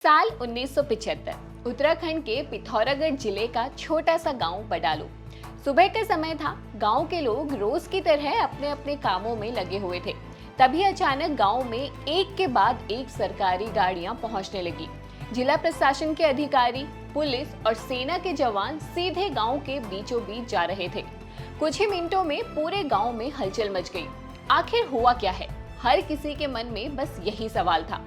साल 1975 उत्तराखंड के पिथौरागढ़ जिले का छोटा सा गांव बडालू। सुबह का समय था। गांव के लोग रोज की तरह अपने अपने कामों में लगे हुए थे। तभी अचानक गांव में एक के बाद एक सरकारी गाड़ियां पहुंचने लगी। जिला प्रशासन के अधिकारी, पुलिस और सेना के जवान सीधे गांव के बीचों बीच जा रहे थे। कुछ ही मिनटों में पूरे गांव में हलचल मच गई। आखिर हुआ क्या है? हर किसी के मन में बस यही सवाल था।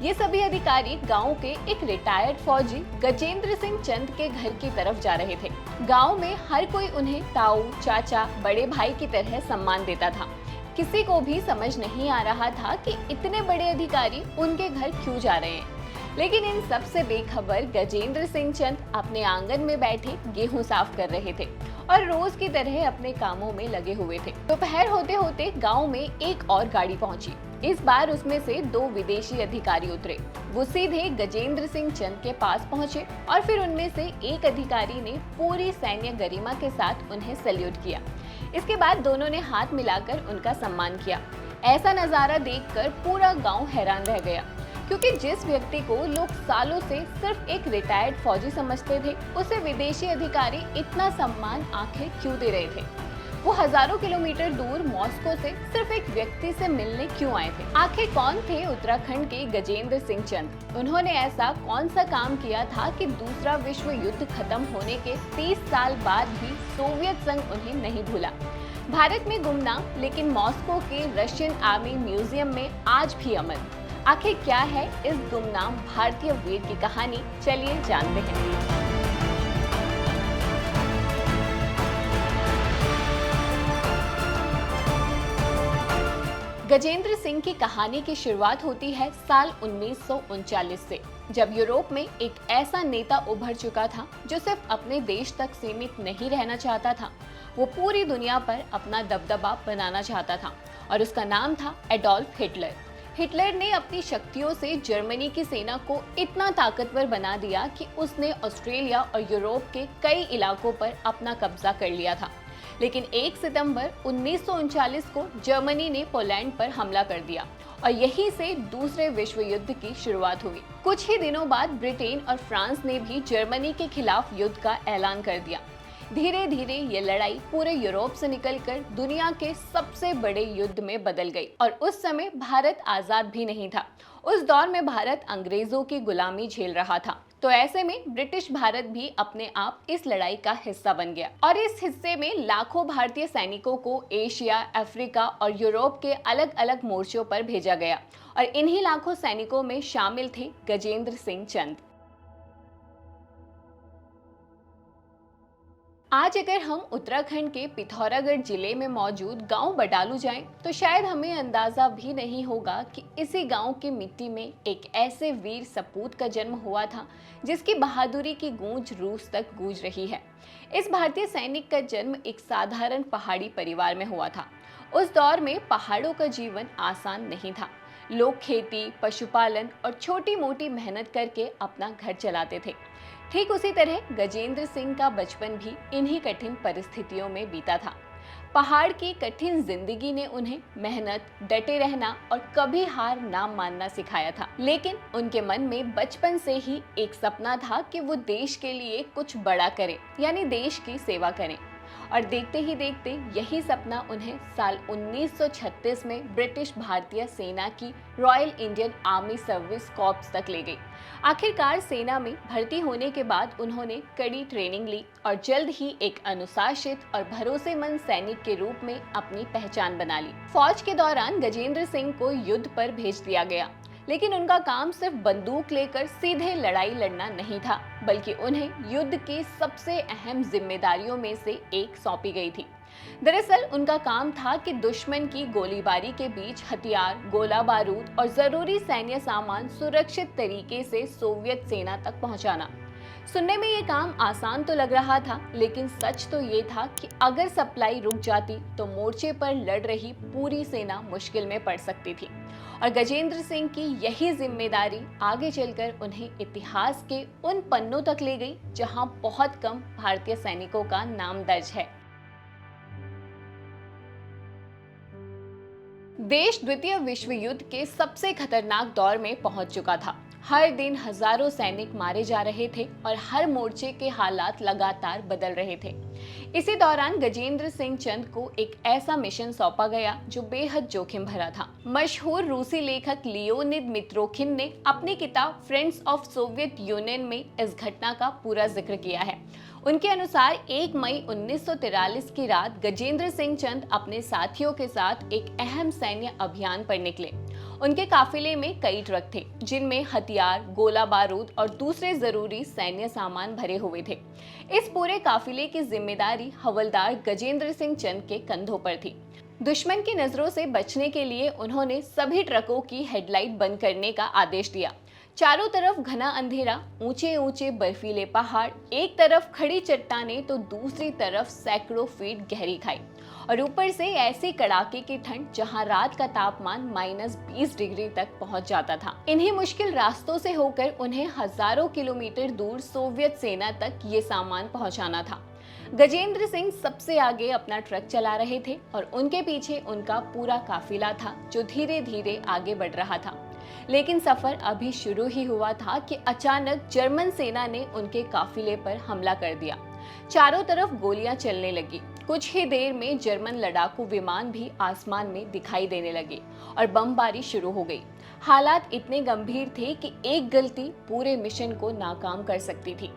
ये सभी अधिकारी गांव के एक रिटायर्ड फौजी गजेंद्र सिंह चंद के घर की तरफ जा रहे थे। गांव में हर कोई उन्हें ताऊ, चाचा, बड़े भाई की तरह सम्मान देता था। किसी को भी समझ नहीं आ रहा था कि इतने बड़े अधिकारी उनके घर क्यों जा रहे हैं। लेकिन इन सब से बेखबर गजेंद्र सिंह चंद अपने आंगन में बैठे गेहूं साफ कर रहे थे और रोज की तरह अपने कामों में लगे हुए थे। दोपहर होते होते गांव में एक और गाड़ी पहुंची। इस बार उसमें से दो विदेशी अधिकारी उतरे। वो सीधे गजेंद्र सिंह चंद के पास पहुंचे और फिर उनमें से एक अधिकारी ने पूरी सैन्य गरिमा के साथ उन्हें सैल्यूट किया। इसके बाद दोनों ने हाथ मिलाकर उनका सम्मान किया। ऐसा नजारा देखकर पूरा गांव हैरान रह गया, क्योंकि जिस व्यक्ति को लोग सालों से सिर्फ एक रिटायर्ड फौजी समझते थे, उसे विदेशी अधिकारी इतना सम्मान आखिर क्यों दे रहे थे? वो हजारों किलोमीटर दूर मॉस्को से सिर्फ एक व्यक्ति से मिलने क्यों आए थे? आखिर कौन थे उत्तराखंड के गजेंद्र सिंह चंद? उन्होंने ऐसा कौन सा काम किया था कि दूसरा विश्व युद्ध खत्म होने के 30 साल बाद भी सोवियत संघ उन्हें नहीं भूला? भारत में गुमनाम लेकिन मॉस्को के रशियन आर्मी म्यूजियम में आज भी अमर। आखिर क्या है इस गुमनाम भारतीय वीर की कहानी? चलिए जानते हैं। गजेंद्र सिंह की कहानी की शुरुआत होती है साल 1939 से, जब यूरोप में एक ऐसा नेता उभर चुका था जो सिर्फ अपने देश तक सीमित नहीं रहना चाहता था, वो पूरी दुनिया पर अपना दबदबा बनाना चाहता था और उसका नाम था एडोल्फ हिटलर। हिटलर ने अपनी शक्तियों से जर्मनी की सेना को इतना ताकतवर बना दिया कि उसने ऑस्ट्रेलिया और यूरोप के कई इलाकों पर अपना कब्जा कर लिया था। लेकिन 1 सितंबर 1939 को जर्मनी ने पोलैंड पर हमला कर दिया और यहीं से दूसरे विश्व युद्ध की शुरुआत हुई। कुछ ही दिनों बाद ब्रिटेन और फ्रांस ने भी जर्मनी के खिलाफ युद्ध का ऐलान कर दिया। धीरे धीरे ये लड़ाई पूरे यूरोप से निकलकर दुनिया के सबसे बड़े युद्ध में बदल गई और उस समय भारत आजाद भी नहीं था। उस दौर में भारत अंग्रेजों की गुलामी झेल रहा था, तो ऐसे में ब्रिटिश भारत भी अपने आप इस लड़ाई का हिस्सा बन गया और इस हिस्से में लाखों भारतीय सैनिकों को एशिया, अफ्रीका और यूरोप के अलग अलग मोर्चों पर भेजा गया और इन्हीं लाखों सैनिकों में शामिल थे गजेंद्र सिंह चंद। आज अगर हम उत्तराखंड के पिथौरागढ़ जिले में मौजूद गांव बडालू जाएं, तो शायद हमें अंदाजा भी नहीं होगा कि इसी गांव की मिट्टी में एक ऐसे वीर सपूत का जन्म हुआ था जिसकी बहादुरी की गूंज रूस तक गूंज रही है। इस भारतीय सैनिक का जन्म एक साधारण पहाड़ी परिवार में हुआ था। उस दौर में पहाड़ों का जीवन आसान नहीं था। लोग खेती, पशुपालन और छोटी मोटी मेहनत करके अपना घर चलाते थे। ठीक उसी तरह गजेंद्र सिंह का बचपन भी इन्हीं कठिन परिस्थितियों में बीता था। पहाड़ की कठिन जिंदगी ने उन्हें मेहनत, डटे रहना और कभी हार ना मानना सिखाया था। लेकिन उनके मन में बचपन से ही एक सपना था कि वो देश के लिए कुछ बड़ा करें, यानी देश की सेवा करें। और देखते ही देखते यही सपना उन्हें साल 1936 में ब्रिटिश भारतीय सेना की royal Indian army service corps तक ले गई। आखिरकार सेना में भर्ती होने के बाद उन्होंने कड़ी ट्रेनिंग ली और जल्द ही एक अनुशासित और भरोसेमंद सैनिक के रूप में अपनी पहचान बना ली। फौज के दौरान गजेंद्र सिंह को युद्ध पर भेज दिया गया, लेकिन उनका काम सिर्फ बंदूक लेकर सीधे लड़ाई लड़ना नहीं था, बल्कि उन्हें युद्ध की सबसे अहम जिम्मेदारियों में से एक सौंपी गई थी। दरअसल उनका काम था कि दुश्मन की गोलीबारी के बीच हथियार, गोला बारूद और जरूरी सैन्य सामान सुरक्षित तरीके से सोवियत सेना तक पहुंचाना। सुनने में ये काम आसान तो लग रहा था, लेकिन सच तो ये था कि अगर सप्लाई रुक जाती तो मोर्चे पर लड़ रही पूरी सेना मुश्किल में पड़ सकती थी। और गजेंद्र सिंह की यही जिम्मेदारी आगे चलकर उन्हें इतिहास के उन पन्नों तक ले गई जहां बहुत कम भारतीय सैनिकों का नाम दर्ज है। देश द्वितीय विश्व युद्ध के सबसे खतरनाक दौर में पहुंच चुका था। हर दिन हजारों सैनिक मारे जा रहे थे और हर मोर्चे के हालात लगातार बदल रहे थे। इसी दौरान गजेंद्र सिंह चंद को एक ऐसा मिशन सौंपा गया जो बेहद जोखिम भरा था। मशहूर रूसी लेखक लियोनिद मित्रोखिन ने अपनी किताब फ्रेंड्स ऑफ सोवियत यूनियन में इस घटना का पूरा जिक्र किया है। उनके अनुसार 1 मई 1943 की रात गजेंद्र सिंह चंद अपने साथियों के साथ एक अहम सैन्य अभियान पर निकले। उनके काफिले में कई ट्रक थे जिनमें हथियार, गोला बारूद और दूसरे जरूरी सैन्य सामान भरे हुए थे। इस पूरे काफिले की जिम्मेदारी हवलदार गजेंद्र सिंह चंद के कंधों पर थी। दुश्मन की नजरों से बचने के लिए उन्होंने सभी ट्रकों की हेडलाइट बंद करने का आदेश दिया। चारों तरफ घना अंधेरा, ऊंचे ऊंचे बर्फीले पहाड़, एक तरफ खड़ी चट्टानें तो दूसरी तरफ सैकड़ों फीट गहरी खाई और ऊपर से ऐसी कड़ाके की ठंड जहां रात का तापमान -20 डिग्री तक पहुंच जाता था। इन्हीं मुश्किल रास्तों से होकर उन्हें हजारों किलोमीटर दूर सोवियत सेना तक ये सामान पहुंचाना था। गजेंद्र सिंह सबसे आगे अपना ट्रक चला रहे थे और उनके पीछे उनका पूरा काफिला था जो धीरे धीरे आगे बढ़ रहा था। लेकिन सफर अभी शुरू ही हुआ था कि अचानक जर्मन सेना ने उनके काफिले पर हमला कर दिया। चारों तरफ गोलियां चलने लगी। कुछ ही देर में जर्मन लड़ाकू विमान भी आसमान में दिखाई देने लगे और बमबारी शुरू हो गई। हालात इतने गंभीर थे कि एक गलती पूरे मिशन को नाकाम कर सकती थी।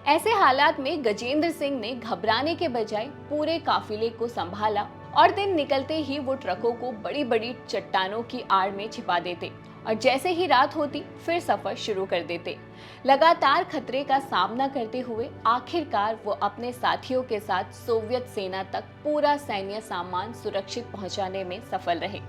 ऐसे हालात में गजेंद्र सिंह ने घबराने के बजाय पूरे काफिले को संभाला और दिन निकलते ही वो ट्रकों को बड़ी बड़ी चट्टानों की आड़ में छिपा देते और जैसे ही रात होती फिर सफर शुरू कर देते। लगातार खतरे का सामना करते हुए आखिरकार वो अपने साथियों के साथ सोवियत सेना तक पूरा सैन्य सामान सुरक्षित पहुंचाने में सफल रहे।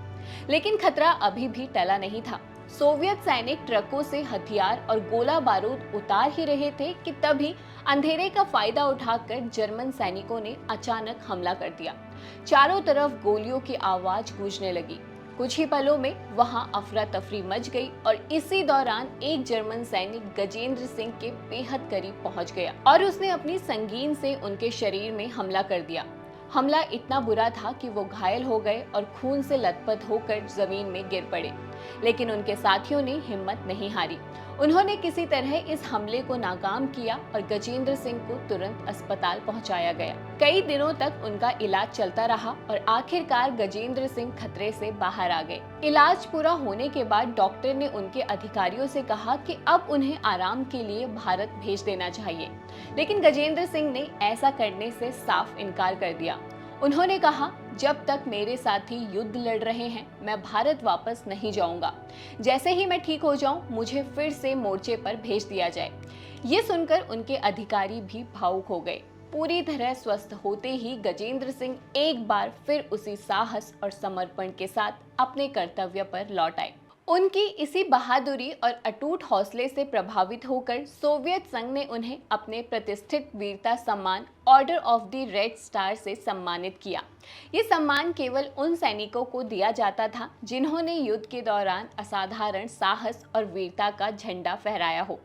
लेकिन खतरा अभी भी टला नहीं था। सोवियत सैनिक ट्रकों से हथियार और गोला बारूद उतार ही रहे थे कि तभी अंधेरे का फायदा उठाकर जर्मन सैनिकों ने अचानक हमला कर दिया। चारों तरफ गोलियों की आवाज गूंजने लगी। कुछ ही पलों में वहां अफरा तफरी मच गई और इसी दौरान एक जर्मन सैनिक गजेंद्र सिंह के बेहद करीब पहुंच गया और उसने अपनी संगीन से उनके शरीर में हमला कर दिया। हमला इतना बुरा था कि वो घायल हो गए और खून से लथपथ होकर जमीन में गिर पड़े। लेकिन उनके साथियों ने हिम्मत नहीं हारी। उन्होंने किसी तरह इस हमले को नाकाम किया और गजेंद्र सिंह को तुरंत अस्पताल पहुंचाया गया। कई दिनों तक उनका इलाज चलता रहा और आखिरकार गजेंद्र सिंह खतरे से बाहर आ गए। इलाज पूरा होने के बाद डॉक्टर ने उनके अधिकारियों से कहा कि अब उन्हें आराम के लिए भारत भेज देना चाहिए। लेकिन गजेंद्र सिंह ने ऐसा करने से साफ इनकार कर दिया। उन्होंने कहा, जब तक मेरे साथी युद्ध लड़ रहे हैं मैं भारत वापस नहीं जाऊंगा। जैसे ही मैं ठीक हो जाऊं मुझे फिर से मोर्चे पर भेज दिया जाए। ये सुनकर उनके अधिकारी भी भावुक हो गए। पूरी तरह स्वस्थ होते ही गजेंद्र सिंह एक बार फिर उसी साहस और समर्पण के साथ अपने कर्तव्य पर लौट आए। उनकी इसी बहादुरी और अटूट हौसले से प्रभावित होकर सोवियत संघ ने उन्हें अपने प्रतिष्ठित वीरता सम्मान order of the red star से सम्मानित किया। ये सम्मान केवल उन सैनिकों को दिया जाता था जिन्होंने युद्ध के दौरान असाधारण साहस और वीरता का झंडा फहराया हो।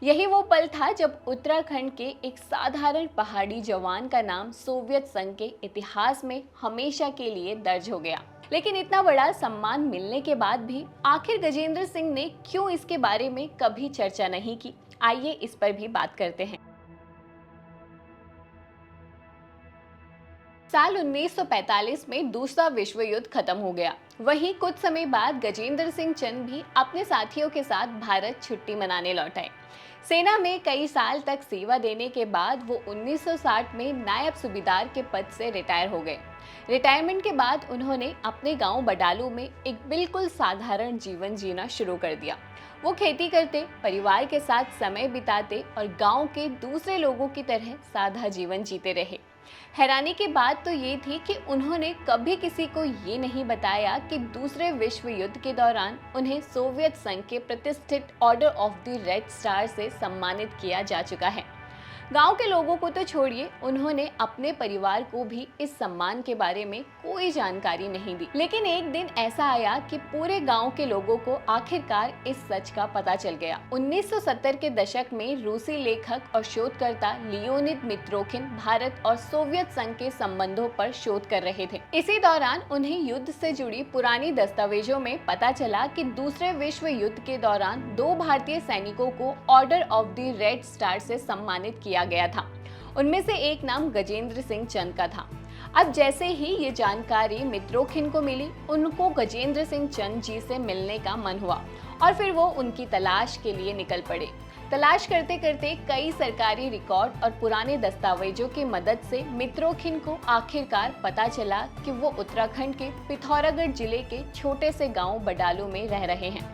यही वो पल था जब उत्तराखंड के एक साधारण पहाड़ी जवान का नाम सोवियत संघ के इतिहास में हमेशा के लिए दर्ज हो गया। लेकिन इतना बड़ा सम्मान मिलने के बाद भी आखिर गजेंद्र सिंह ने क्यों इसके बारे में कभी चर्चा नहीं की? आइए इस पर भी बात करते हैं। साल 1945 में दूसरा विश्व युद्ध खत्म हो गया। वहीं कुछ समय बाद गजेंद्र सिंह चंद भी अपने साथियों के साथ भारत छुट्टी मनाने लौट आए। सेना में कई साल तक सेवा देने के बाद वो 1960 में नायब सूबेदार के पद से रिटायर हो गए। रिटायरमेंट के बाद उन्होंने अपने गांव बडालू में एक बिल्कुल साधारण जीवन जीना शुरू कर दिया। वो खेती करते, परिवार के साथ समय बिताते और गांव के दूसरे लोगों की तरह सादा जीवन जीते रहे। हैरानी की बात तो ये थी कि उन्होंने कभी किसी को ये नहीं बताया कि दूसरे विश्व युद्ध के दौरान उन्हें सोवियत संघ के प्रतिष्ठित order of the red star से सम्मानित किया जा चुका है। गांव के लोगों को तो छोड़िए, उन्होंने अपने परिवार को भी इस सम्मान के बारे में कोई जानकारी नहीं दी। लेकिन एक दिन ऐसा आया कि पूरे गांव के लोगों को आखिरकार इस सच का पता चल गया। 1970 के दशक में रूसी लेखक और शोधकर्ता लियोनिद मित्रोखिन भारत और सोवियत संघ के संबंधों पर शोध कर रहे थे। इसी दौरान उन्हें युद्ध से जुड़ी पुरानी दस्तावेजों में पता चला कि दूसरे विश्व युद्ध के दौरान 2 भारतीय सैनिकों को order of the red star से सम्मानित किया गया था। उनमें से एक नाम गजेंद्र सिंह चंद का था। अब जैसे ही ये जानकारी मित्रोखिन को मिली, उनको गजेंद्र सिंह चंद जी से मिलने का मन हुआ और फिर वो उनकी तलाश के लिए निकल पड़े। तलाश करते करते कई सरकारी रिकॉर्ड और पुराने दस्तावेजों की मदद से मित्रोखिन को आखिरकार पता चला कि वो उत्तराखंड के पिथौरागढ़ जिले के छोटे से गांव बडालू में रह रहे हैं।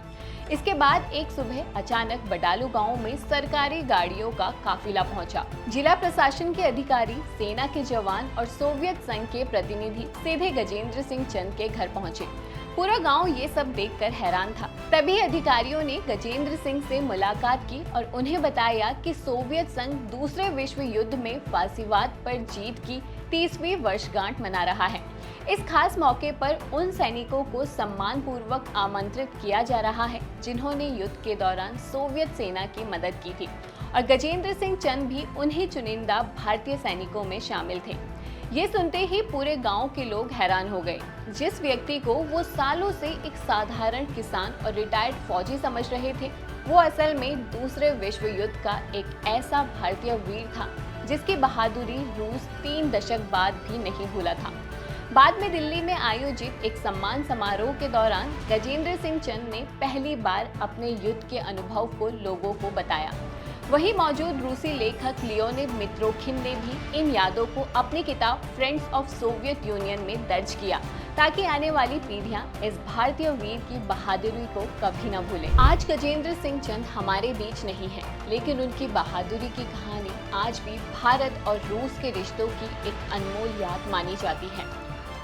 इसके बाद एक सुबह अचानक बडालू गांव में सरकारी गाड़ियों का काफिला पहुंचा। जिला प्रशासन के अधिकारी, सेना के जवान और सोवियत संघ के प्रतिनिधि सीधे गजेंद्र सिंह चंद के घर पहुंचे। पूरा गांव ये सब देखकर हैरान था। तभी अधिकारियों ने गजेंद्र सिंह से मुलाकात की और उन्हें बताया कि सोवियत संघ दूसरे विश्व युद्ध में फासीवाद पर जीत की 30वीं वर्षगांठ मना रहा है। इस खास मौके पर उन सैनिकों को सम्मान पूर्वक आमंत्रित किया जा रहा है जिन्होंने युद्ध के दौरान सोवियत सेना की मदद की थी, और गजेंद्र सिंह चंद भी उन्हीं चुनिंदा भारतीय सैनिकों में शामिल थे। ये सुनते ही पूरे गांव के लोग हैरान हो गए। जिस व्यक्ति को वो सालों से एक साधारण किसान और रिटायर्ड फौजी समझ रहे थे, वो असल में दूसरे विश्व युद्ध का एक ऐसा भारतीय वीर था जिसकी बहादुरी रूस 3 दशक बाद भी नहीं भूला था। बाद में दिल्ली में आयोजित एक सम्मान समारोह के दौरान गजेंद्र सिंह चंद ने पहली बार अपने युद्ध के अनुभव को लोगों को बताया। वहीं मौजूद रूसी लेखक लियोनिद मित्रोखिन ने भी इन यादों को अपनी किताब फ्रेंड्स ऑफ सोवियत यूनियन में दर्ज किया, ताकि आने वाली पीढ़ियां इस भारतीय वीर की बहादुरी को कभी न भूलें। आज गजेंद्र सिंह चंद हमारे बीच नहीं है, लेकिन उनकी बहादुरी की कहानी आज भी भारत और रूस के रिश्तों की एक अनमोल याद मानी जाती है।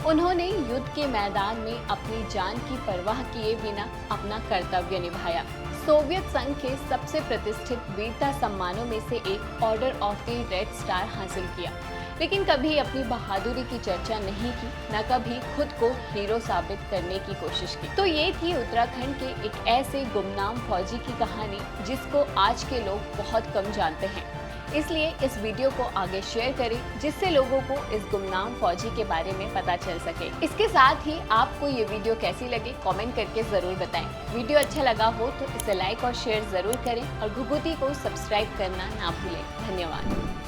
उन्होंने युद्ध के मैदान में अपनी जान की परवाह किए बिना अपना कर्तव्य निभाया। सोवियत संघ के सबसे प्रतिष्ठित वीरता सम्मानों में से एक order of the red star हासिल किया, लेकिन कभी अपनी बहादुरी की चर्चा नहीं की, न कभी खुद को हीरो साबित करने की कोशिश की। तो ये थी उत्तराखंड के एक ऐसे गुमनाम फौजी की कहानी जिसको आज के लोग बहुत कम जानते हैं। इसलिए इस वीडियो को आगे शेयर करें, जिससे लोगों को इस गुमनाम फौजी के बारे में पता चल सके। इसके साथ ही आपको ये वीडियो कैसी लगी कमेंट करके जरूर बताएं। वीडियो अच्छा लगा हो तो इसे लाइक और शेयर जरूर करें और घुघुती को सब्सक्राइब करना ना भूलें। धन्यवाद।